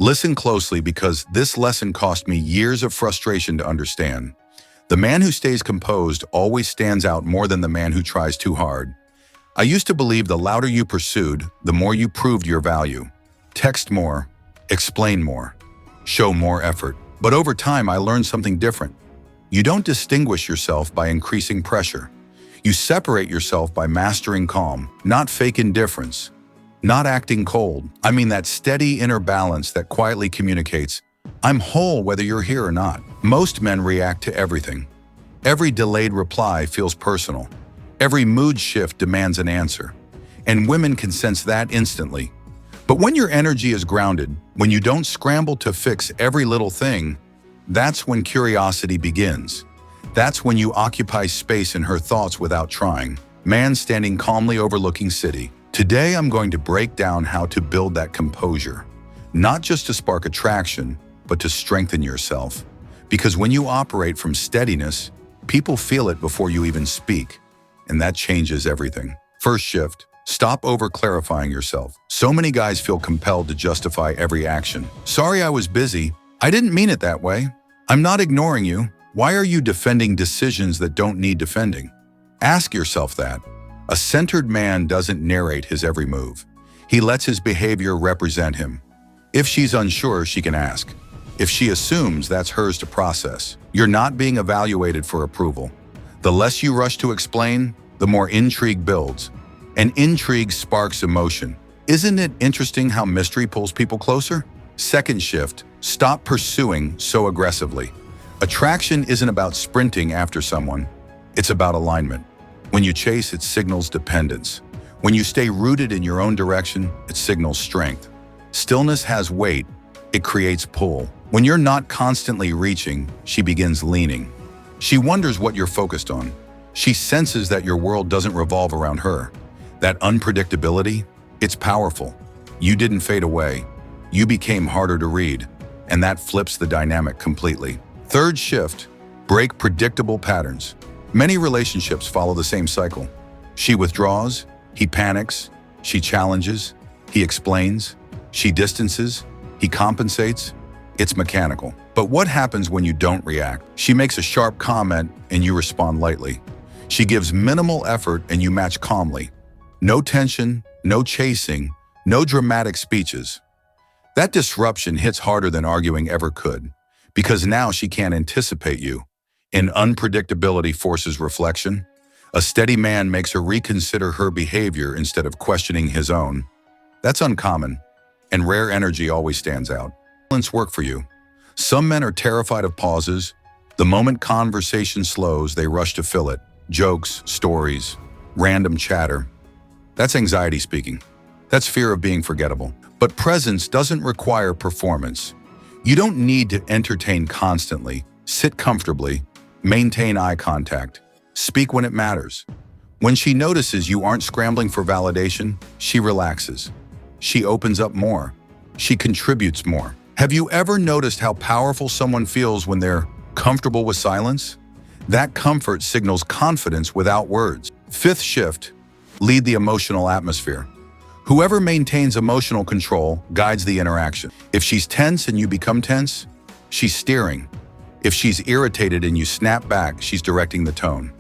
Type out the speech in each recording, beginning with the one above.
Listen closely because this lesson cost me years of frustration to understand. The man who stays composed always stands out more than the man who tries too hard. I used to believe the louder you pursued, the more you proved your value. Text more, explain more, show more effort. But over time, I learned something different. You don't distinguish yourself by increasing pressure. You separate yourself by mastering calm, not fake indifference, not acting cold. I mean that steady inner balance that quietly communicates, I'm whole whether you're here or not. Most men react to everything. Every delayed reply feels personal. Every mood shift demands an answer. And women can sense that instantly. But when your energy is grounded, when you don't scramble to fix every little thing, that's when curiosity begins. That's when you occupy space in her thoughts without trying. Man standing calmly overlooking city. Today I'm going to break down how to build that composure. Not just to spark attraction, but to strengthen yourself. Because when you operate from steadiness, people feel it before you even speak. And that changes everything. First shift, stop over-clarifying yourself. So many guys feel compelled to justify every action. Sorry, I was busy. I didn't mean it that way. I'm not ignoring you. Why are you defending decisions that don't need defending? Ask yourself that. A centered man doesn't narrate his every move. He lets his behavior represent him. If she's unsure, she can ask. If she assumes, that's hers to process. You're not being evaluated for approval. The less you rush to explain, the more intrigue builds. And intrigue sparks emotion. Isn't it interesting how mystery pulls people closer? Second shift, stop pursuing so aggressively. Attraction isn't about sprinting after someone. It's about alignment. When you chase, it signals dependence. When you stay rooted in your own direction, it signals strength. Stillness has weight. It creates pull. When you're not constantly reaching, she begins leaning. She wonders what you're focused on. She senses that your world doesn't revolve around her. That unpredictability, it's powerful. You didn't fade away. You became harder to read, and that flips the dynamic completely. Third shift, break predictable patterns. Many relationships follow the same cycle. She withdraws, he panics, she challenges, he explains, she distances, he compensates. It's mechanical. But what happens when you don't react? She makes a sharp comment and you respond lightly. She gives minimal effort and you match calmly. No tension, no chasing, no dramatic speeches. That disruption hits harder than arguing ever could, because now she can't anticipate you. And unpredictability forces reflection. A steady man makes her reconsider her behavior instead of questioning his own. That's uncommon, and rare energy always stands out. Silence work for you. Some men are terrified of pauses. The moment conversation slows, they rush to fill it. Jokes, stories, random chatter. That's anxiety speaking. That's fear of being forgettable. But presence doesn't require performance. You don't need to entertain constantly. Sit comfortably. Maintain eye contact. Speak when it matters. When she notices you aren't scrambling for validation, she relaxes. She opens up more. She contributes more. Have you ever noticed how powerful someone feels when they're comfortable with silence? That comfort signals confidence without words. Fifth shift, lead the emotional atmosphere. Whoever maintains emotional control guides the interaction. If she's tense and you become tense, she's steering. If she's irritated and you snap back, she's directing the tone.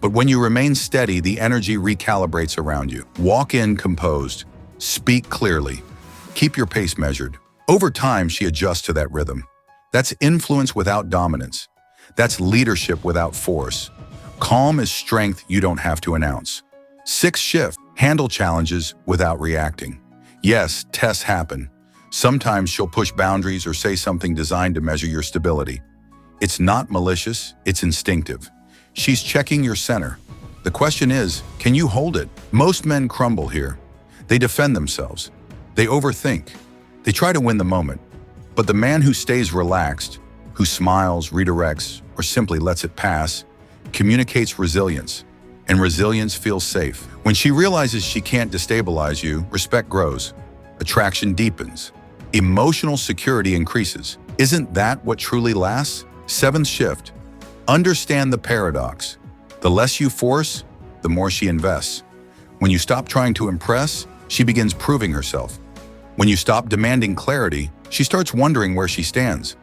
But when you remain steady, the energy recalibrates around you. Walk in composed. Speak clearly. Keep your pace measured. Over time, she adjusts to that rhythm. That's influence without dominance. That's leadership without force. Calm is strength you don't have to announce. Sixth shift, handle challenges without reacting. Yes, tests happen. Sometimes she'll push boundaries or say something designed to measure your stability. It's not malicious, it's instinctive. She's checking your center. The question is, can you hold it? Most men crumble here. They defend themselves. They overthink. They try to win the moment. But the man who stays relaxed, who smiles, redirects, or simply lets it pass, communicates resilience. And resilience feels safe. When she realizes she can't destabilize you, respect grows. Attraction deepens. Emotional security increases. Isn't that what truly lasts? Seventh shift. Understand the paradox. The less you force, the more she invests. When you stop trying to impress, she begins proving herself. When you stop demanding clarity, She starts wondering where she stands.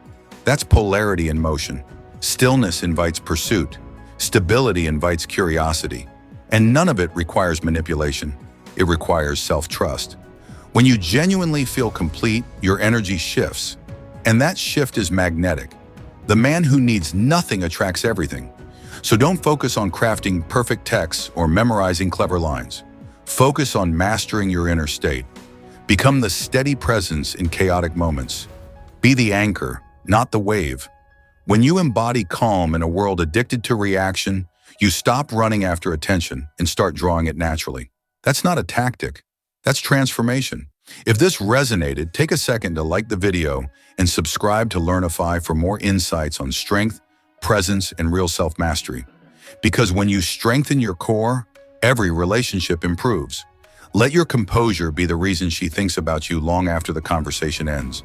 That's polarity in motion. Stillness invites pursuit. Stability invites curiosity. And none of it requires manipulation. It requires self-trust. When you genuinely feel complete, your energy shifts. And that shift is magnetic. The man who needs nothing attracts everything. So don't focus on crafting perfect texts or memorizing clever lines. Focus on mastering your inner state. Become the steady presence in chaotic moments. Be the anchor, not the wave. When you embody calm in a world addicted to reaction, you stop running after attention and start drawing it naturally. That's not a tactic. That's transformation. If this resonated, take a second to like the video and subscribe to Learnify for more insights on strength, presence, and real self-mastery. Because when you strengthen your core, every relationship improves. Let your composure be the reason she thinks about you long after the conversation ends.